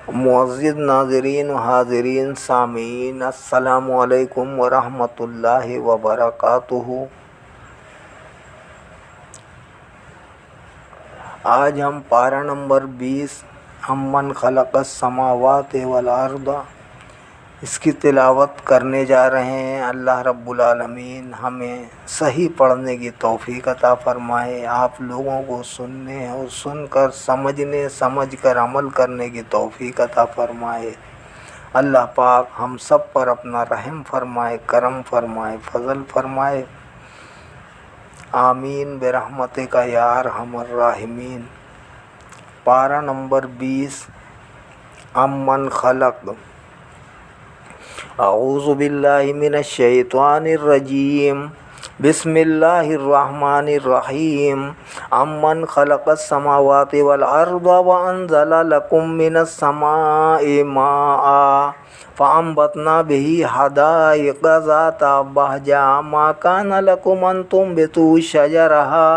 मुअज़्ज़िज़ नाज़रीन व हाज़रीन सामीन, अस्सलामु अलैकुम व रहमतुल्लाहि व बरकातुहू। आज हम पारा नंबर 20 अम्मन खलक़स समावाति वल अर्द इसकी तिलावत करने जा रहे हैं। अल्लाह रब्बुल आलमीन हमें सही पढ़ने की तौफ़ीक अता फ़रमाए, आप लोगों को सुनने और सुनकर समझने, समझकर अमल करने की तौफ़ीक अता फ़रमाए। अल्लाह पाक हम सब पर अपना रहम फ़रमाए, करम फ़रमाए, फ़ज़ल फ़रमाए। आमीन बिरहमतिका या अरहमर राहिमीन। पारा नंबर 20 अम्मन खलक़। अऊज़ु बिल्लाहि मिनश शैतानिर रजीम। बिस्मिल्लाहिर रहमानिर रहीम। अम्मन खलक़स समावाति वल अर्द व अंज़ला लकुम मिनस समाइ माआ फ़अंबतना बिही हदाइक़ ज़ाता बहजा मा कान लकुम अन तुंबितू शजरहा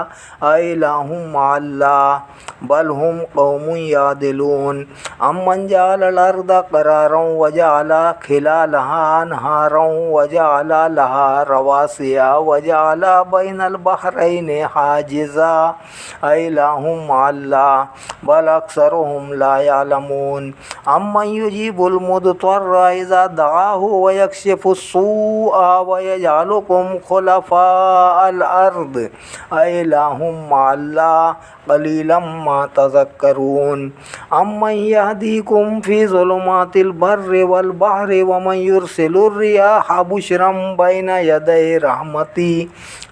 अइलाहुम मअल्लाह बल हुम कौमुन यादिलून। अम्मन जअलल अर्द क़रारन व जअल खिलालहा अनहारन व जअल लहा रवासिया व जअल बैनल बहरैनि हाजिज़ा अइलाहुम मअल्लाह बल अक्सरुहुम ला यअलमून। अम्मन युजीबुल मुद्तर्रा इज़ा दआहु व यक्शिफुस सूअ व यजअलुकुम खुलफ़ाअल अर्द अइलाहुम मअल्लाह क़लीलन मा तज़क्करून। अम्मन यहदीकुम फ़ी ज़ुलुमातिल बर्रि वल बहरि व मन युरसिलुर रियाहा बुशरन बैन यदै रहमती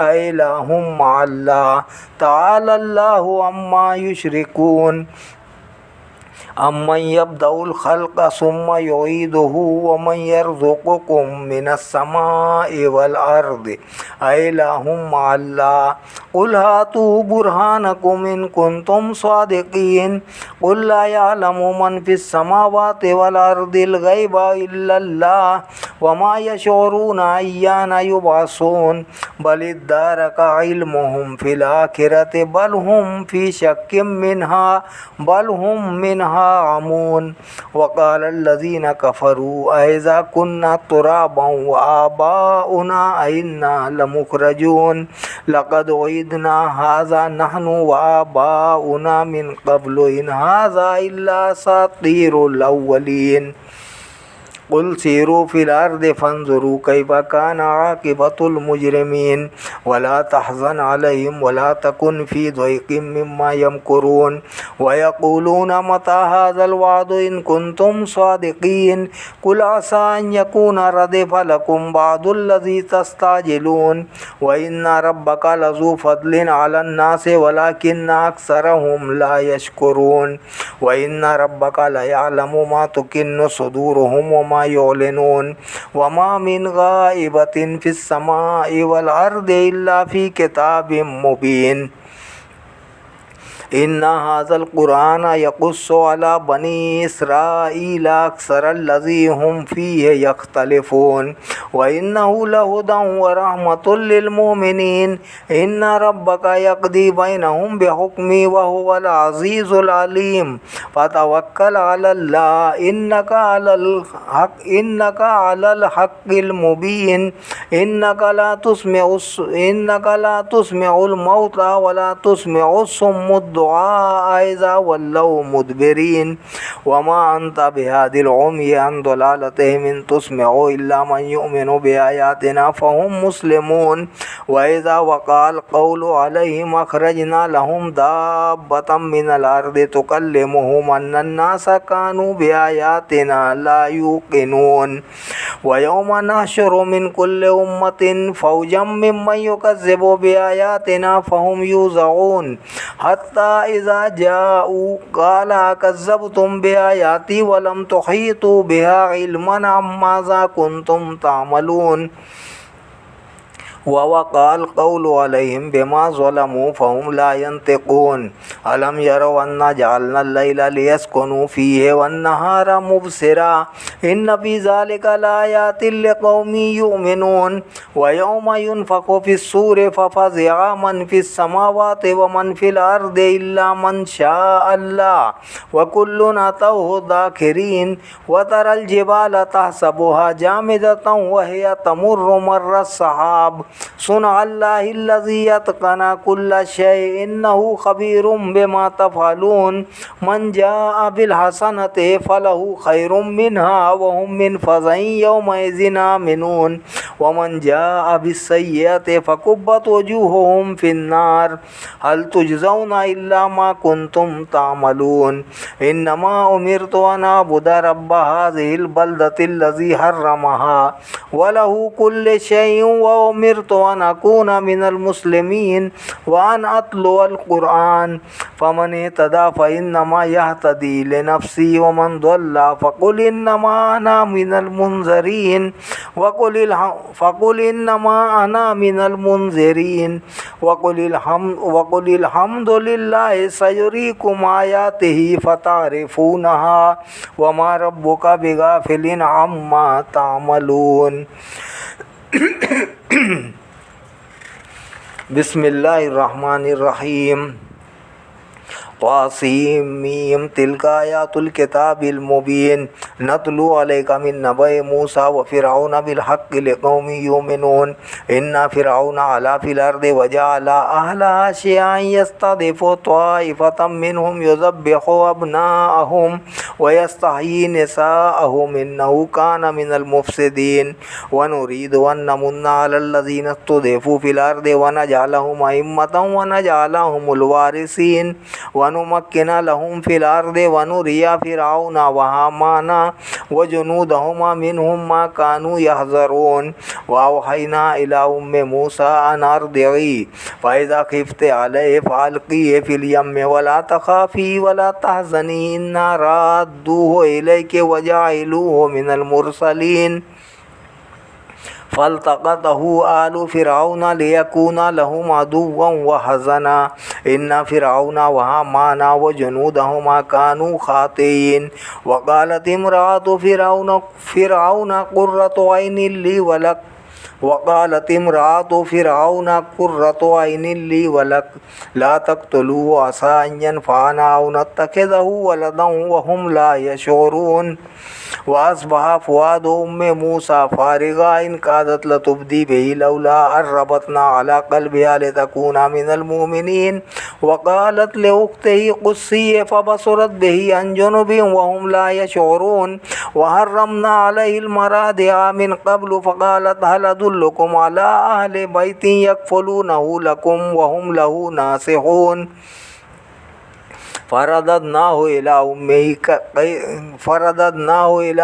अइलाहुम मअल्लाह तआलल्लाहु अम्मा युशरिकून। अम्मन यब्दउल खल्क़ सुम्मा युईदुहु व मन यर्ज़ुक़ुकुम मिनस समाइ वल अर्द अइलाहुम मअल्लाह क़ुल हातू बुरहानकुम इन कुंतुम सादिक़ीन। क़ुल ला यअलमु मन फ़िस समावाति वल अर्दिल ग़ैबा इल्लल्लाह व मा यशऊरूना अय्याना युबअसून। बल इद्दारका इल्मुहुम फ़िल आखिरति बल हुम फ़ी शक्किम मिन्हा बल हुम मिन्हा आमून। वक़ालल्लज़ीना कफ़रू अइज़ा कुन्ना तुराबन व आबाउना अइन्ना लमुख़रजून। लक़द उइदना हाज़ा नहनु व आबाउना मिन क़ब्लु इन हाज़ा इल्ला असातीरुल अव्वलीन। क़ुल सीरू फ़िल अर्दि फ़न्ज़ुरू कैफ़ कान आक़िबतुल मुजरिमीन। वला तहज़न अलैहिम वला तकुन फ़ी ज़ैक़िम मिम्मा यमकुरून। व यक़ूलूना मता हाज़ल वअदु इन कुंतुम सादिक़ीन। क़ुल असा अन यकून रदिफ़ लकुम बअदुल्लज़ी तस्ताजिलून। व इन्ना रब्बका लज़ू फ़ज़लिन अलन नासि वलाकिन्ना अक्सरहुम ला यशकुरून। व इन्ना रब्बका लयअलमु मा तुकिन्नु सुदूरुहुम व मा युअलिनून। व मा मिन गाइबतिन फ़िस समाइ वल अर्दि इल्ला फ़ी किताबिम मुबीन। इन्ना हाज़ल क़ुरआन यक़ुस्सु अला बनी इसराईल अक्सरल्लज़ी हुम फ़ीहि यख्तलिफ़ून। व इन्नहु लहुदन व रहमतुल लिल मुमिनीन। इन्ना रब्बका यक़दी बैनहुम बिहुक्मिही व हुवल अज़ीज़ुल अलीम। फ़तवक्कल अलल्लाह इन्नका अलल हक़्क़िल मुबीन। इन्नका ला तुस्मिउल मौता व ला तुस्मिउस सुम्मुद दुआ इज़ा वल्लौ मुदबिरीन। व मा अंत बिहादिल उम्यि अन दलालतिहिम इन तुस्मिउ इल्ला मन युमिनु बिआयातिना फ़हुम मुस्लिमून। व इज़ा वक़अल क़ौलु अलैहिम अख़रजना लहुम दाब्बतम मिनल अर्दि तुकल्लिमुहुम अन्नन नासा कानू बिआयातिना ला युक़िनून। व यौमा नहशुरु मिन कुल्लि उम्मतिन फ़ौजम मिम्मन युकज़्ज़िबु बिआयातिना फ़हुम यूज़ऊन। हत्ता इज़ा जाऊ क़ाल अकज़्ज़बतुम बिआयाति व लम तुहीतू बिहा इल्मन अम्माज़ा कुन्तुम तामलून। ववक़अल क़ौलु अलैहिम बिमा ज़लमू फ़हुम ला यंतिक़ून अलम यरौ अन्ना जअलना अल-लैला लियस्कुनू फ़ीहि वन-नहारा मुबसिरा इन्न फ़ी ज़ालिका लआयातिन लिक़ौमिन युमिनून व यौमा युनफ़ख़ु फ़िस्सूरि फ़फ़ज़िअ मन फ़िस्समावाति व मन फ़िल अर्दि इल्ला मन शाअ अल्लाह व कुल्लुन अतौहु दाखिरीन व तरल जिबाल तहसबुहा जामिदतन व हिय तमुर्रु मर्र सहाब सुनअल्लाहिल्लज़ी यत्क़नु कुल्ल शैइन इन्नहु ख़बीरुम बिमा तफ़अलून मन जाअ बिल हसनति फलहु खैरुम मिन्हा व हुम मिन फ़ज़इन यौमइज़िन आमिनून व मन जाअ बिस्सय्यिअति फ़कुब्बत वजूहुहुम फ़िन्नार हल तुजज़ौना इल्ला मा कुन्तुम तामलून इन्नमा उमिरतु अन अअबुद रब्ब हाज़िहिल बल्दतिल्लज़ी हर्रमहा व लहु कुल्लु शैइन व उमिरतु अन अकूना मिनल मुस्लिमीन व अन अत्लुअल कुरआन फमन इहतदा फ़इन्नमा यहतदी लिनफ्सिही व मन ضل फ़क़ुल इन्नमा अना मिनल मुनज़िरीन फ़क़ुल इन्नमा अना मिनल मुनज़िरीन वक़ुलिल हम्दुलिल्लाहि सयुरीकुम आयातिही फ़तारिफ़ूनहा व मा रब्बुका बिगाफ़िलिन अम्मा तामलून। बिस्मिल्लाहिर्रहमानिर्रहीम क़ासिम मीम तिल्का आयातुल किताबिल मुबीन नतलु अलैका मिन नबइ मूसा व फ़िरऔन बिल हक़्क़ि लिक़ौमिन युमिनून इन्ना फ़िरऔन अला फ़िल अर्दि व जअल अहलहा शियअन यस्तज़िफ़ु त्वाइफ़तम मिनहुम युज़ब्बिहु अब्नाअहुम व यस्तहयी निसाअहुम इन्नहु कान मिनल मुफ़्सिदीन व नुरीदु अन नमुन्ना अलल्लज़ीना इस्तुज़िफ़ू फ़िल अर्दि व नजअलहुम अइम्मतन व नजअलहुमुल वारिसीन वनुमक्किन लहुम फ़िल अर्दि वनुरिया फ़िरऔन व हामान व जुनूदहुमा मिनहुम मा कानू यहज़रून व अवहयना इला उम्मि मूसा अन अर्दिई फ़इज़ा ख़िफ़्ति अलैहि फ़अल्क़ीहि फ़िल यम्मि व ला तख़ाफ़ी व ला तहज़नी इन्ना राद्दूहु इलैकि व जाइलूहु मिनल मुरसलीन फ़ल्तक़तहु आलु फ़िरऔन लियकून लहुम अदुव्वन व हज़ना इन्न फ़िरऔन व हामान व जुनूदहुमा कानू ख़ातिईन व क़ालत इम्रअतु फ़िरऔन क़ुर्रतु ऐनिन ली व लक वक़ालत इम्रअतु फ़िरऔन क़ुर्रतु ऐनिन ली व लक ला तक़्तुलूहु असा अन यनफ़अना औ नत्तख़िज़हु वलदन व हुम ला यशऊरून वअस्बह फ़ुआदु उम्मि मूसा फ़ारिग़ा इन कादत लतुब्दी बिही लौला अन रबतना अला क़ल्बिहा लितकूना मिनल मुमिनीन वक़ालत लिउख़्तिही क़ुस्सिही फ़बसरत बिही अन जुनुबिन व हुम ला यशऊरून वहर्रमना अलैहिल मरादिअ मिन क़ब्लु फ़क़ालत हल अदुल्लुकुम अला अहलि बैतिन यकफ़ुलूनहु लकुम व हुम लहु नासिहून फ़रददनाहु इला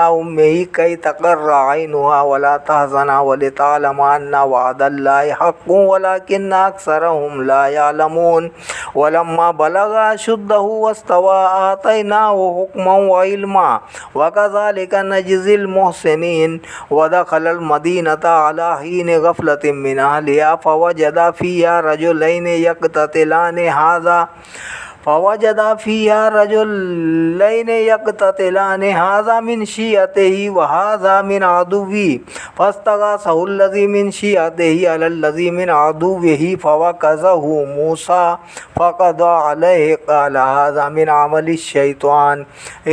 उम्मिही कई तक़र्रा ऐनुहा व ला तहज़न व लितअलम अन्ना वअदल्लाहि हक़्क़ुन वलाकिन्न अक्सरहुम ला यअलमून वलम्मा बलगा अशुद्धहु वस्तवा आतैनाहु हुक्मन व इल्मा व कज़ालिका नजज़िल मुहसिनीन व दख़लल मदीनता अला हीनि गफ़लतिन मिन अहलिहा फ़वजदा फ़ीहा रजुलैनि यक़ततिलानि हाज़ा मिन शियअतिही व हाज़ा मिन अदुव्विही फ़स्तग़ासहुल्लज़ी मिन शियअतिही अलल्लज़ी मिन अदुव्विही फ़वकज़हु मूसा फ़क़ज़ा अलैहि क़ाल हाज़ा मिन अमलिश शैतान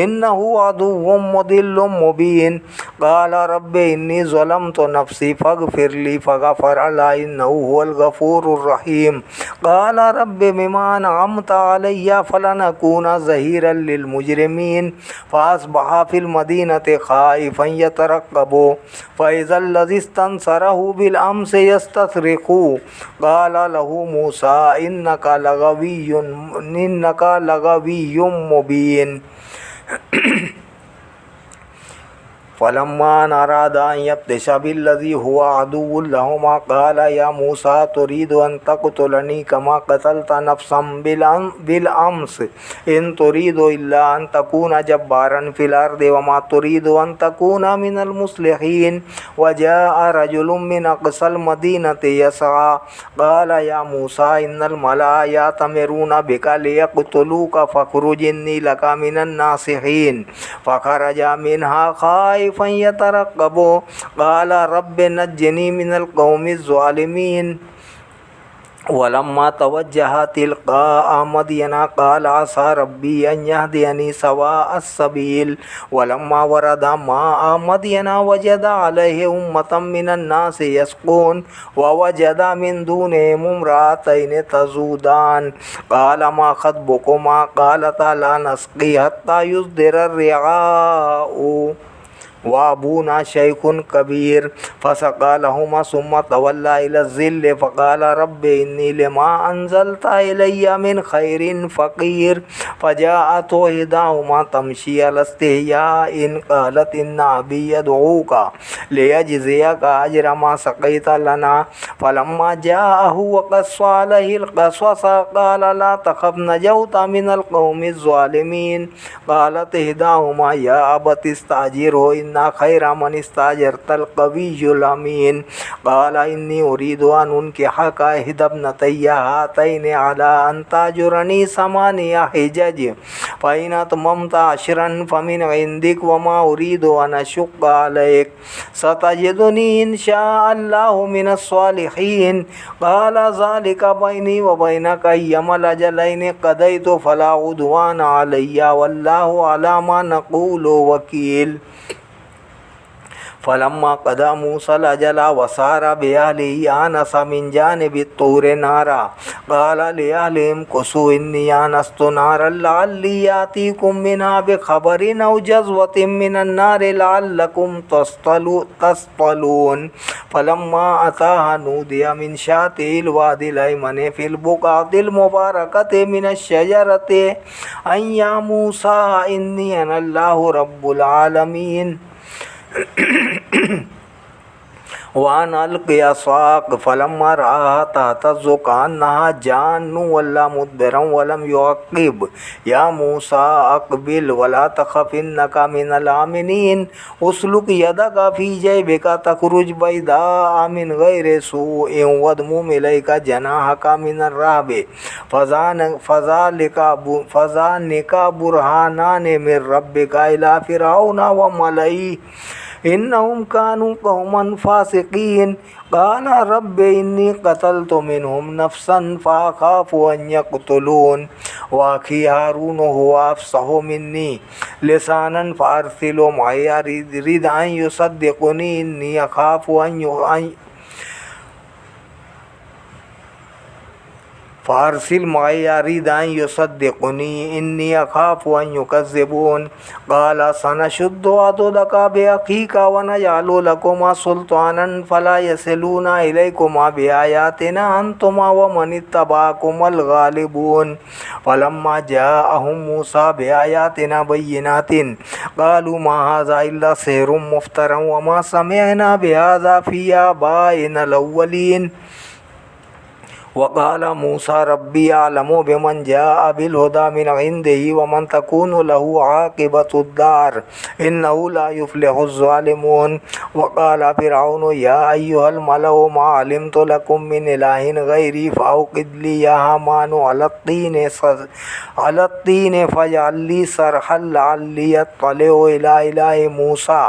इन्नहु अदुव्वुम मुदिल्लुम मुबीन क़ाल रब्बि इन्नी ज़लमतु नफ़्सी फ़ग़फ़िरली फ़ग़फ़र लहु इन्नहु हुवल गफ़ूरुर रहीम क़ाल रब्बि बिमा अनअमत अलैया फ़लनकून ज़हीरन लिल मुजरिमीन फ़अस्बह फ़िल मदीनति ख़ाइफ़न यतरक़्क़बु फ़इज़ल्लज़ी इस्तंसरहु बिल अम्सि यस्तस्रिख़ु क़ाल लहु मूसा इन्नका लग़विय्युम मुबीन फलम्मा अरादा अन यब्तिशा बिल्लज़ी हुवा अदुव्वुन लहुमा क़ाला या मूसा तुरीदु अन तक़्तुलनी कमा क़तलता नफ़्सन बिलअम्स इन तुरीदु इल्ला अन तकूना जब्बारन फ़िल अर्दि वमा तुरीदु अन तकूना मिनल मुस्लिहीन वजाअ रजुलुम मिन अक़सल मदीनति यसआ क़ाला या मूसा इन्नल मलअ यअतमिरूना बिका लियक़्तुलूका फ़ख़्रुज इन्नी लका मिनन नासिहीन फ़ख़रजा मिन्हा ख़ाइफ़न यतरक़्क़बु क़ाला रब्बि नज्जिनी मिनल क़ौमिज़ ज़ालिमीन वलम्मा तवज्जह तिलक़ा मदयना क़ाल असा रब्बी अन यहदियनी सवाअस सबील वलम्मा वरदा माअ मदयना वजदा अलैहि उम्मतम मिनन नासि यस्क़ून ववजदा मिन दूनिहिम इम्रअतैनि तज़ूदान क़ाल मा ख़त्बुकुमा क़ालता ला नस्क़ी हत्ता युस्दिर अर्रिआउ वाबूना शैखुन कबीर फ़सक़ा लहुमा सुम्मा तवल्ला इला ज़िल्ल फ़क़ाल रब्बि इन्नी लिमा अंज़लता इलय्या मिन खैरिन फ़क़ीर फ़जाअतहु इहदाहुमा तमशी अला इस्तिहयाइन क़ालत इन्ना अबी यदऊका लियजज़ियका अज्र मा सक़ैता लना फ़लम्मा जाअहु वक़स्स अलैहिल क़सस क़ाल ला तख़फ़ नजौता मिनल क़ौमिज़ ज़ालिमीन क़ालत इहदाहुमा या अबति इस्तअजिरहु इन्ना खैरा मन इस्तअजरतल क़विय्युल अमीन क़ाल इन्नी उरीदु अन उनकिहका इहदा इब्नतैया हातैनि अला अन ताजुरनी समानिया हिजज फ़इन अतममता अशरन फ़मिन इंदिक वमा उरीदु अन अशुक्का अलैक सतजिदुनी इंशाअल्लाहु मिनस सालिहीन क़ाल ज़ालिका बैनी व बैनक अय्यमल अजलैनि क़दैतु फ़ला उद्वान अलैया वल्लाहु अला मा नक़ूलु वकील फ़लम्मा क़दा मूसल अजला वसारा बिअहलिही आनस मिन जानिबि तूर नारा क़ाल लिअहलिहिम कुसू इन्नी आनस्तु नारन लअल्ली आतीकुम मिन्हा बिख़बरिन औ जज़वतिन मिनन नारि लअल्लकुम तस्तलून फ़लम्मा अताहा नूदिया मिन शातिल वादिल अयमनि फ़िल बुक़अतिल मुबारकति मिनश शजरति अन या मूसा इन्नी अनल्लाहु रब्बुल आलमीन वान अलक़िया असाक फ़लम्मा रआहा तहतज़्ज़ु कअन्नहा जान्नु वल्ला मुदबिरन वलम युअक़्क़िब या मूसा अक़बिल वला तख़फ़ इन्नका मिनल आमिनीन उसलुक यदका फ़ी जैबिका तख़रुज बैदाअ मिन गैरि सूइन वद्मुम इलैका जनाहका मिनर रहबि फ़ज़ालिका बुरहानान मिन रब्बिका इला फ़िरऔन व मलइहि इन्नहुम कानू कौमन फ़ासिक़ीन क़ाल रब्बि इन्नी क़तलतु मिनहुम नफ़्सन फ़अख़ाफ़ु अन यक़्तुलून व अख़ी हारून हुवा अफ़सहु मिन्नी लिसानन फ़अरसिलहु मइया रिद अन युसद्दिक़ुनी इन्नी अख़ाफ़ु फ़ारसिल मइया रिद अन युसद्दिक़ुनी इन्नी अख़ाफ़ु अन युकज़्ज़िबून क़ाल सनशुद्दु अदुदका बिअख़ीका व नजअलु लकुमा सुल्तानन फ़ला यसिलूना इलैकुमा बिआयातिना अंतुमा व मनित्तबअकुमुल गालिबून फ़लम्मा जाअहुम मूसा बिआयातिना बय्यिनातिन क़ालू मा हाज़ा इल्ला सिह्रुम मुफ़्तरन व मा समिअना बिहाज़ा फ़ी आबाइनल अव्वलीन वक़ाल मूसा रब्बी अअलमु बिमन जाअ बिल-हुदा मिन इंदिही वमन तकूनु लहु आक़िबतुद्दार इन्नहु ला युफ़्लिहुज़्ज़ालिमून वक़ाल फ़िरऔनु या अय्युहल मलअु मा अलिमतु लकुम मिन इलाहिन गैरी फ़अौक़िद ली या हामानु अलत्तीन फ़जअल ली सरहन लअल्ली अत्तलिउ इला इलाहि मूसा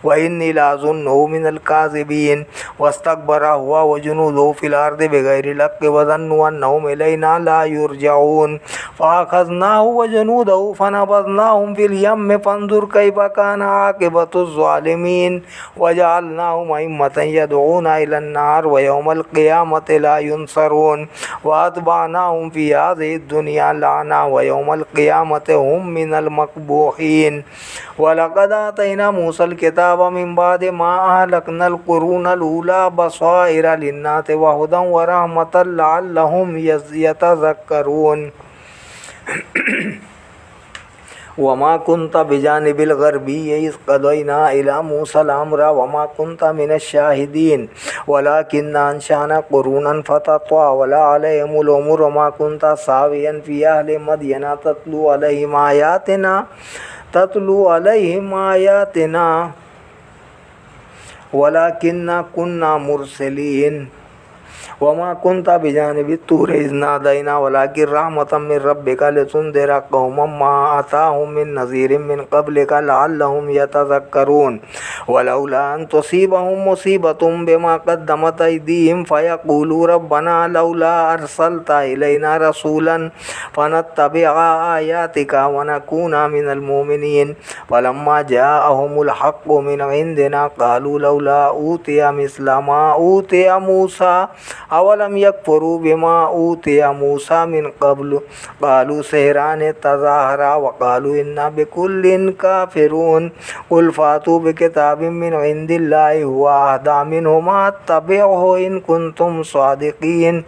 व इन्नी लअज़ुन्नुहु मिनल काज़िबीन वस्तकबरा हुवा व जुनूदुहु फ़िल अर्दि बिग़ैरिल हक़्क़ि वज़न्नु अन्नहुम इलैना ला युरजऊन फ़अख़ज़नाहु व जुनूदहु फ़नबज़नाहुम फ़िल यम्मि फ़न्ज़ुर कैफ़ कान आक़िबतुज़्ज़ालिमीन वजअलनाहुम अइम्मतन यदऊना इलन नार व यौमल क़ियामति ला युनसरून वअतबअनाहुम फ़ी हाज़िहि दुनिया लाना व यौमल क़ियामति हुम मिनल मक़बूहीन वलक़द आतैना मूसल किताब मिन बअदि मा अहलकनल क़ुरूनल ऊला बसाइर लिन्नासि व हुदन व रहमतन लअल्लहुम यतज़क्करून वमा कुन्त बिजानिबिल गर्बी इज़ क़ज़यना इला मूसल अम्र वमा कुन्त मिनश्शाहिदीन वलाकिन्ना अंशअना क़ुरूनन फ़तत्वावला अलैहिमुल उमर वमा कुन्त सावियन फ़ी अहलि मदयना तत्लू अलैहिम आयातिना वलाकिन्ना कुन्ना मुरसलीन वमा कुन्ता बिजानिबित तूर इज़ नादैना वलाकिन रहमतम मिन रब्बिका लितुन्दिरा कौमम मा अताहुम मिन नज़ीरिम मिन क़ब्लिका लअल्लहुम यतज़क्करून वलौला अन तुसीबहुम मुसीबतुम बिमा क़द्दमत अयदीहिम फ़यक़ूलू रब्बना लौला अरसलता इलैना रसूलन फ़नत्तबिअ आयातिका वनकूना मिनल मुमिनीन फ़लम्मा जाअहुमुल हक़्क़ु मिन इंदिना क़ालू लौला ऊतिया मिस्ला मा ऊतिया मूसा अवलम यकफुरू बिमा ऊतिया मूसा मिन क़ब्ल क़ालू सिहरान तज़ाहरा वक़ालू इन्ना बिकुल्लिन काफ़िरून क़ुल फ़ातू बिकिताबिम मिन इंदिल्लाहि हुवा अहदा मिनहुमा अत्तबिअहु इन कुंतुम सादिक़ीन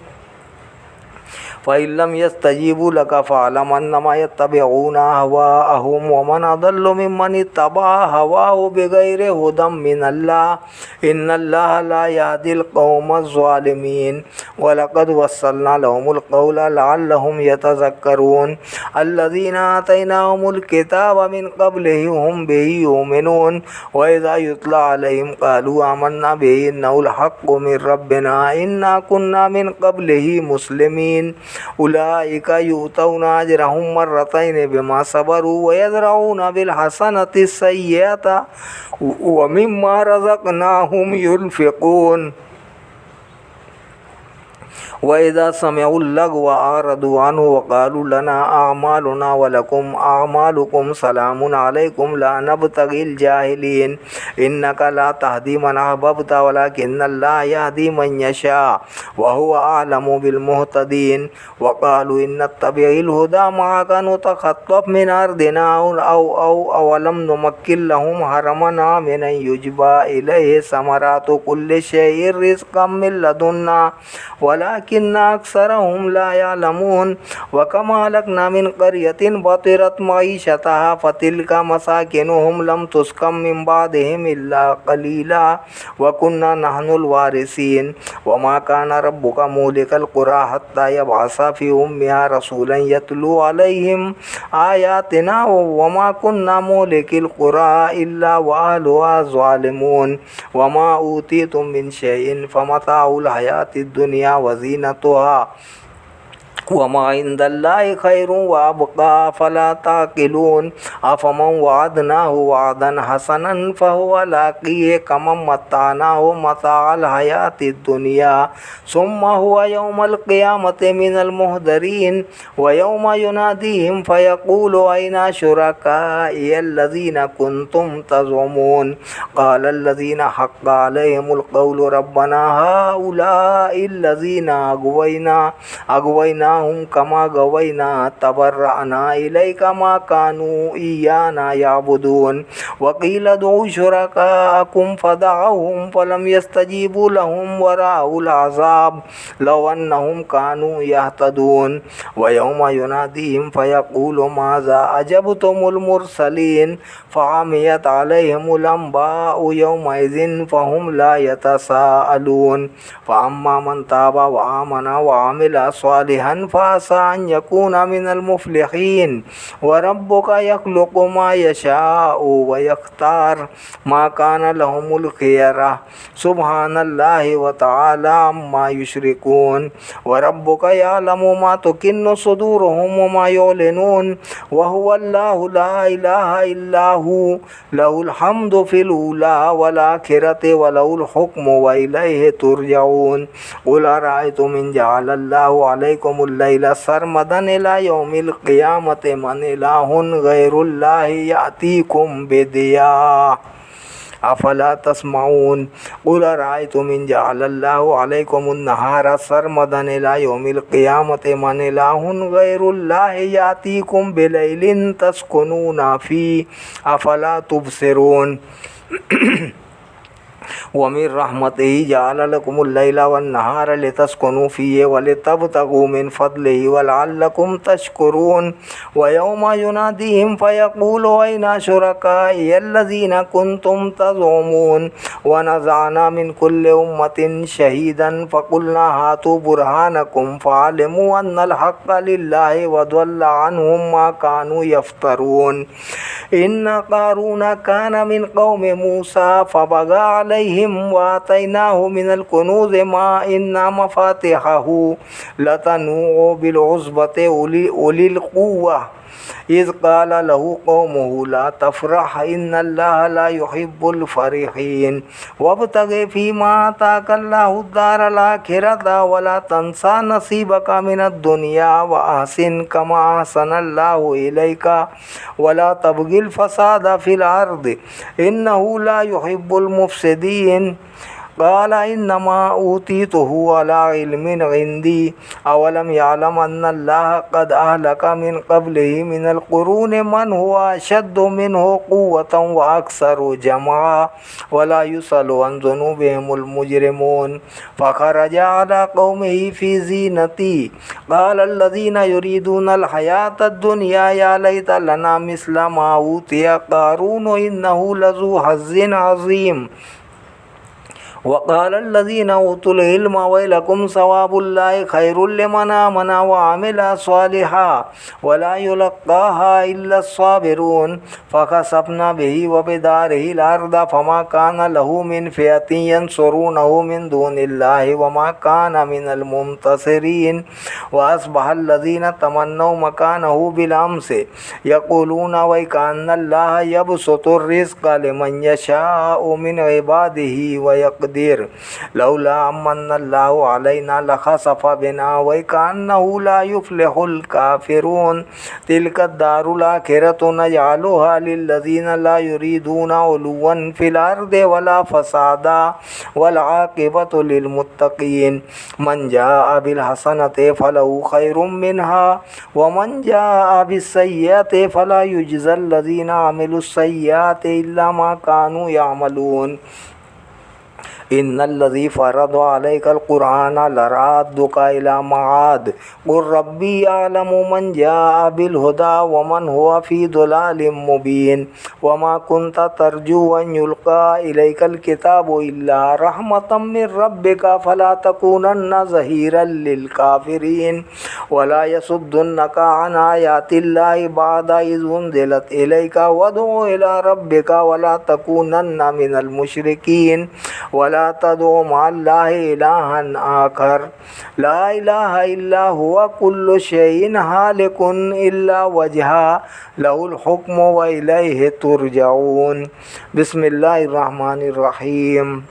फ़इल्लम यस्तजीबू लका फ़अलम अन्नमा यत्तबिऊना अहवाअहुम वमन अदल्लु मिम्मन इत्तबअ हवाहु बिगैरि हुदम मिनल्लाह इन्नल्लाह ला यहदिल क़ौमज़ ज़ालिमीन वलक़द वस्सलना लहुमुल क़ौला लअल्लहुम यतज़क्करून अल्लज़ीना आतैनाहुमुल किताब मिन क़ब्लिहि हुम बिही युमिनून व इज़ा युतला अलैहिम क़ालू आमन्ना बिही इन्नहुल हक़्क़ु मिन रब्बिना इन्ना कुन्ना मिन क़ब्लिहि मुस्लिमीन उलाइका युतौना अजरहुम मर्रतैन बिमा सबरू व यदरऊना बिल हसनति सय्यिअता व मिम्मा रज़क़नाहुम युनफ़िक़ून व इज़ा समिअुल लग़्व अअरदू अन्हु व क़ालू लना अअमालुना व लकुम अअमालुकुम सलामुन अलैकुम ला नबतग़िल जाहिलीन इन्नका ला तहदी मन अहबब्ता वलाकिन्नल्लाह यहदी मन यशा व हुवा अअलमु बिल मुहतदीन व क़ालू इन नत्तबिअल हुदा मअक नुतख़त्तफ़ मिन अर्दिना अवलम नुमक्किन लहुम हरमन आमिना युजबा इलैहि समरातु कुल्लि शैइन रिज़क़म मिन लदुन्ना वलाकिन्ना अक्सरहुम ला यअलमून व कमा अहलकना मिन क़र्यतिन बतिरत मईशतहा फ़तिल्का मसाकिनुहुम लम तुस्कन मिन बादिहिम इल्ला क़लीला व कुन्ना नहनुल वारिसीन व मा काना रब्बुका मुहलिकल क़ुरा हत्ता यबअसा फ़ी उम्मिहा रसूलन यतलू अलैहिम आयातिना व मा कुन्ना मुहलिकिल क़ुरा इल्ला व अहलुहा ज़ालिमून व मा ऊतीतुम मिन शैइन फ़मताउल हयातिद दुनिया व ज़ीनतुहा वमा इंदल्लाहि खैरुन व अबक़ा अफ़ला ताक़िलून अफ़मन वअदनाहु वअदन हसनन फ़हुव लाक़ीह कमन मत्तानाहु मताअल हयातिद दुनिया सुम्मा हुवा यौमल क़ियामति मिनल मुहदरीन व यौम युनादीहिम फ़यक़ूलु अयना शुरकाइयल्लज़ीना कुन्तुम तज़ुमून क़ालल्लज़ीना हक़्क़ अलैहिमुल क़ौलु रब्बना हाउलाइल्लज़ीना अग़वैनाहुम कमा गवैना तबर्रअना इलैका मा कानू इय्याना याबुदून वक़ील उदू शुरकाअकुम फ़दअउहुम फ़लम यस्तजीबू लहुम वरअउल अज़ाब लौ अन्नहुम कानू यहतदून व यौम युनादीहिम फ़यक़ूलु माज़ा अजबतुमुल मुरसलीन फ़अमियत अलैहिमुल अंबाउ यौमइज़िन फ़हुम ला यतसाअलून फ़अम्मा मन ताब व आमन व अमिल स्वालिहन फ़असा अन यकूना मिनल मुफ़्लिहीन व रब्बुका यख़्लुक़ु मा यशाअु व यख्तार मा कान लहुमुल खियरा सुब्हानल्लाहि व तआला अम्मा युश्रिकून व रब्बुका यअलमु मा तुकिन्नु सुदूरुहुम व मा युलिनून व हुवल्लाहु ला इलाहा इल्ला हु लहुल हम्दु फ़िल ऊला वल आखिरति व लहुल हुक्मु व इलैहि तुरजऊन क़ुल अरअय्तुम इन जअलल्लाहु अलैकुमुल लैला सरमदन इला यौमिल क़ियामति मन इलाहुन गैरुल्लाहि यातीकुम बिदिया अफ़ला तस्माऊन क़ुल अरअय्तुम इन जअलल्लाहु अलैकुमुन नहारा सरमदन इला यौमिल क़ियामति मन इलाहुन गैरुल्लाहि यातीकुम बिलैलिन तस्कुनूना फ़ीह अफ़ला तुबसिरून ومن رحمته جعل لكم الليل والنهار لتسكنوا فيه ولتبتغوا من فضله ولعلكم تشكرون. ويوم يناديهم فيقول أين شركائي الذين كنتم تزعمون ونزعنا من كل أمة شهيدا فقلنا هاتوا برهانكم فعلموا أن الحق لله وضل عنهم ما كانوا يفترون. إن قارون كان من قوم موسى فبغى عليهم وآتيناه من الكنوز ما إن مفاتحه لتنوء بالعصبة أولي القوة إذ قال له قومه لا تفرح إن الله لا يحب الفرحين وابتغ فيما آتاك الله الدار الآخرة ولا تنسى نصيبك من الدنيا وأحسن كما أحسن الله إليك ولا تبغ الفساد في الأرض إنه لا يحب المفسدين. قال إنما أوتيته على علم عندي أولم يعلم أن الله قد أهلك من قبله من القرون من هو أشد منه قوة وأكثر جمعا ولا يسأل عن ذنوبهم المجرمون. فخرج على قومه في زينته قال الذين يريدون الحياة الدنيا يا ليت لنا مثل ما أوتي قارون إنه لذو حظ عظيم. وقال الذين أوتوا العلم ويلكم ثواب الله خير لمن آمن وعمل صالحا ولا يلقاها إلا الصابرون. فخسفنا به وبداره الأرض فما كان له من فئة ينصرونه من دون الله وما كان من المنتصرين. وأصبح الذين تمنوا مكانه بالأمس يقولون ويكأن الله يبسط الرزق لمن يشاء من عباده ويقدر لولا أمن الله علينا لخسف بنا وكأنه لا يفلح الكافرون. تلك الدار الآخرة نجعلها للذين لا يريدون علوا في الأرض ولا فسادا والعاقبة للمتقين. من جاء بالحسنة فله خير منها ومن جاء بالسيئة فلا يجزى الذين عملوا السيئات إلا ما كانوا يعملون. إن الذي فرض عليك القرآن لرادك إلى معاد قل ربي أعلم من جاء بالهدى ومن هو في ضلال مبين. وما كنت ترجو أن يلقى إليك الكتاب إلا رحمة من ربك فلا تكونن ظهيرا للكافرين ولا يصدنك عن آيات الله بعد إذ أنزلت إليك وادع إلى ربك ولا تكونن من المشركين ولا تدع مع الله إلها آخر لا إله إلا هو كل شيء هالك إلا وجهه له الحكم وإليه ترجعون. بسم الله الرحمن الرحيم.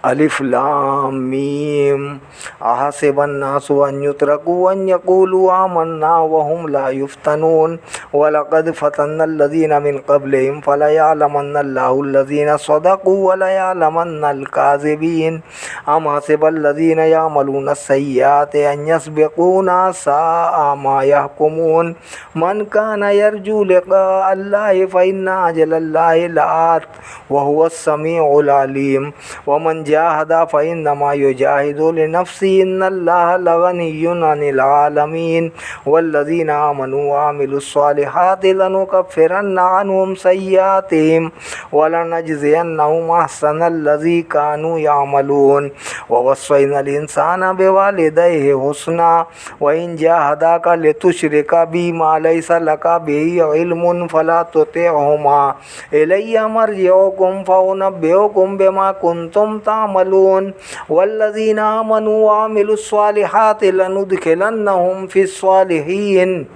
ألف لام ميم أحسب الناس أن يتركوا أن يقولوا آمنا وهم لا يفتنون ولقد فتنا الذين من قبلهم فليعلمن الله الذين صدقوا وليعلمن الكاذبين. أم حسب الذين يعملون السيئات أن يسبقونا ساء ما يحكمون. من كان يرجو لقاء الله فإن أجل الله لآت وهو السميع العليم. ومن جاهد فإنما يجاهد لنفسه إن الله لغني عن العالمين. والذين آمنوا وعملوا الصالحات لنكفرن عنهم سيئاتهم ولنجزينهم أحسن الذي كانوا يعملون. ووصينا الإنسان بوالديه حسنا وإن جاهداك لتشرك بي ما ليس لك به علم فلا تطعهما إلي مرجعكم فأنبئكم بما كنتم تعملون. والذين آمنوا وعملوا الصالحات لندخلنهم في الصالحين.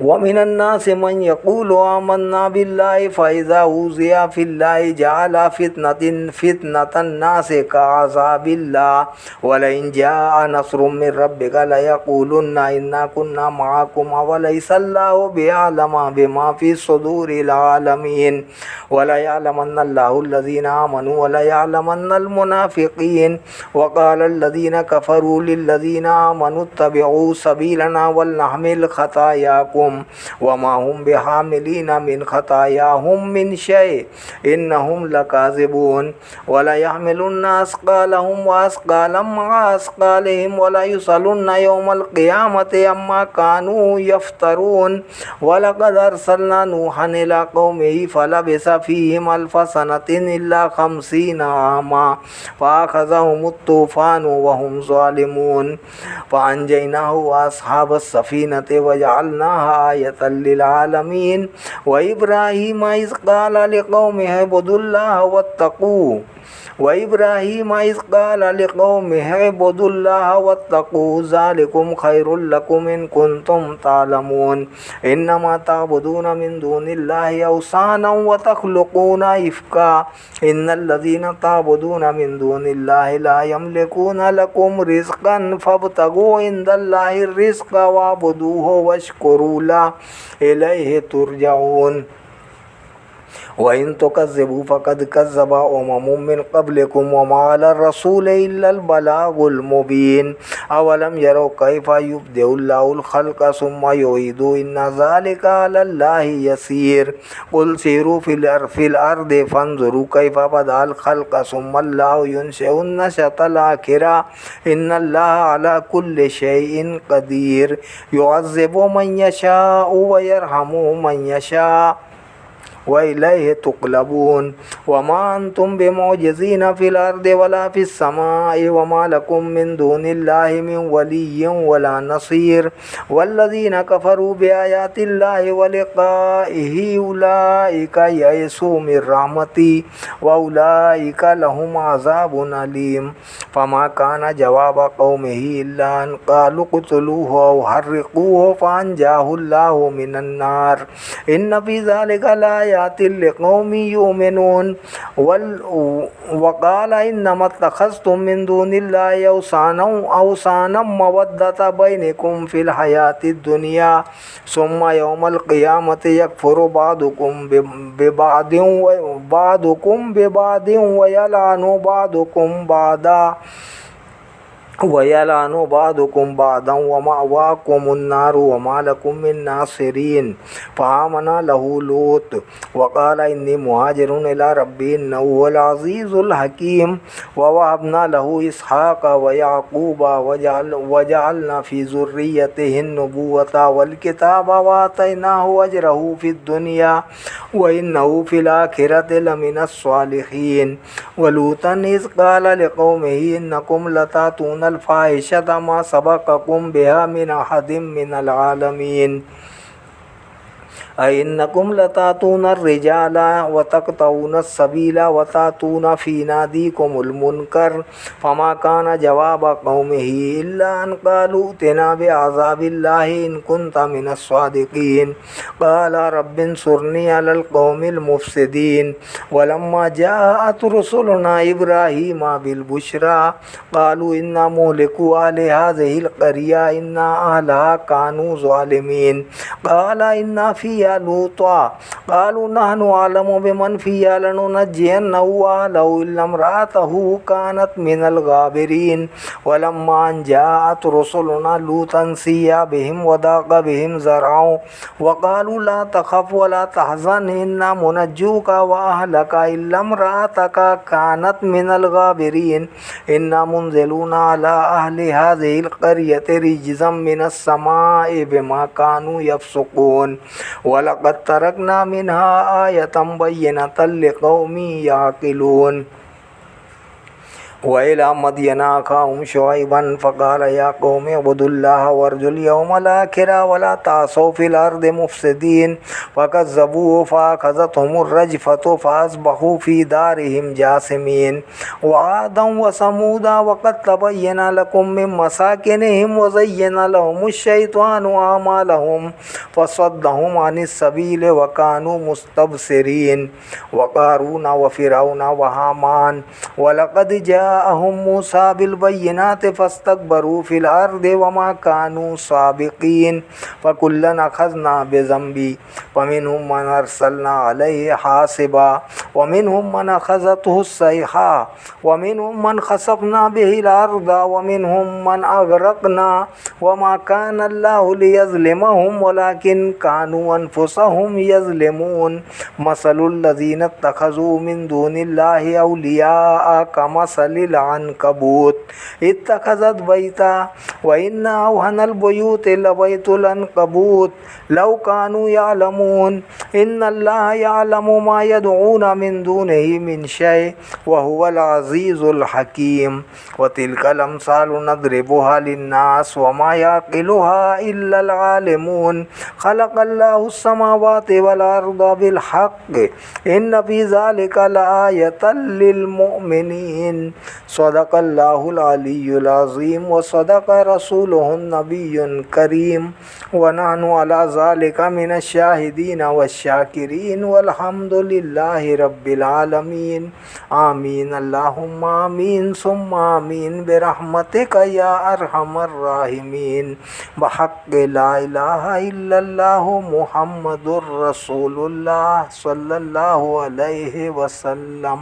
ومن الناس من يقول آمنا بالله فإذا أوذي في الله جعل فتنة الناس كعذاب الله ولئن جاء نصر من ربك ليقولن إنا كنا معكم وليس الله بأعلم بما في صدور العالمين. وليعلمن الله الذين آمنوا وليعلمن المنافقين. وقال الذين كفروا للذين آمنوا اتبعوا سبيلنا ولنحمل خطاياكم وما هم بحاملين من خطاياهم من شيء إنهم لكاذبون. وليحملن أثقالهم وأثقالا مع أثقالهم وليسألن يوم القيامة عما كانوا يفترون. ولقد أرسلنا نوحا إلى قومه فلبث فيهم 1000 سنة إلا 50 عاما فأخذهم الطوفان وهم ظالمون فأنجيناه وأصحاب السفينة وجعلناها آية للعالمين. وإبراهيم إذ قال لقومه اعبدوا الله واتقوه ذلكم خير لكم إن كنتم تعلمون. إنما تعبدون من دون الله أوثانا وتخلقون إفكا إن الذين تعبدون من دون الله لا يملكون لكم رزقا فابتغوا عند الله الرزق واعبدوه واشكروا له إليه ترجعون. وإن تكذبوا فقد كذب من قبلكم وما على الرسول إلا البلاغ المبين. أولم يروا كيف يبدئ الله الخلق ثم يعيد إن ذلك على الله يسير. قل سيروا في الأرض فانظروا كيف بدأ الخلق ثم الله ينشئ النشأة الآخرة إن الله على كل شيء قدير. يعذب من يشاء ويرحم من يشاء وإليه تقلبون. وما أنتم بمعجزين في الأرض ولا في السماء وما لكم من دون الله من ولي ولا نصير. والذين كفروا بآيات الله ولقائه أولئك يئسوا من رحمتي وأولئك لهم عذاب أليم. فما كان جواب قومه إلا أن قالوا اقتلوه أو حرقوه فأنجاه الله من النار إن في ذلك لآيات لقوم يؤمنون. وقال إنما اتخذتم من دون الله أوثانا مودة بينكم في الحياة الدنيا ثم يوم القيامة يكفر بعضكم ببعض ويلعن بعضكم بعضا ومأواكم النار وما لكم من ناصرين. فآمن له لوط وقال إني مهاجر إلى ربي إنه هو العزيز الحكيم. ووهبنا له إسحاق ويعقوب وجعلنا في ذريته النبوة والكتاب وآتيناه أجره في الدنيا وإنه في الآخرة لمن الصالحين. ولوطا إذ قال لقومه إنكم لتأتون الفاحشة ما سبقكم بها من أحد من العالمين أئنكم لتأتون الرجال وتقطعون السبيل وتأتون في ناديكم المنكر. فما كان جواب قومه إلا أن قالوا ائتنا بعذاب الله إن كنت من الصادقين. قال رب انصرني على القوم المفسدين. ولما جاءت رسلنا إبراهيم بالبشرى قالوا إنا مهلكو أهل هذه القرية إن أهلها كانوا ظالمين. قال إنا فيها لوطا قالوا نحن أعلم بمن فيها لننجينه وأهله إلا امرأته كانت من الغابرين. ولما أن جاءت رسلنا لوطا سيء بهم وضاق بهم ذرعا وقالوا لا تخف ولا تحزن إنا منجوك وأهلك إلا امرأتك كانت من الغابرين إنا منزلون على أهل هذه القرية رجزا من السماء بما كانوا يفسقون. ولقد تركنا منها آية بينة لقوم يعقلون. وإلى مدين أخاهم شعيبا فقال يا قوم اعبدوا الله وارجوا اليوم الآخر ولا تعصوا في الأرض مفسدين. فكذبوه فأخذتهم الرجفة فأصبحوا في دارهم جاثمين. وعادا وثمودا وقد تبين لكم من مساكنهم وزين لهم الشيطان أعمالهم فصدهم عن السبيل وكانوا مستبصرين. وقارون وفرعون وهامان ولقد جاء جاءهم موسى بالبينات فاستكبروا في الأرض وما كانوا سابقين فكلا أخذنا بذنبه فمنهم من أرسلنا عليه حاصبا ومنهم من أخذته الصيحة ومنهم من خسفنا به الأرض ومنهم من أغرقنا وما كان الله ليظلمهم ولكن كانوا أنفسهم يظلمون مثل الذين اتخذوا من دون الله أولياء كمثل العنكبوت اتخذت بيتا وإن أوهن البيوت لبيت العنكبوت لو كانوا يعلمون إن الله يعلم ما يدعون من دونه من شيء وهو العزيز الحكيم وتلك الأمثال نضربها للناس وما يعقلها إلا العالمون خلق الله السماوات والأرض بالحق إن في ذلك لآية للمؤمنين صدق الله العلي العظيم وصدق رسوله النبي الكريم ونحن على ذلك من الشاهدين والشاكرين والحمد لله رب العالمين آمين اللهم آمين ثم آمين برحمتك يا أرحم الراحمين بحق لا إله إلا الله محمد رسول الله صلى الله عليه وسلم.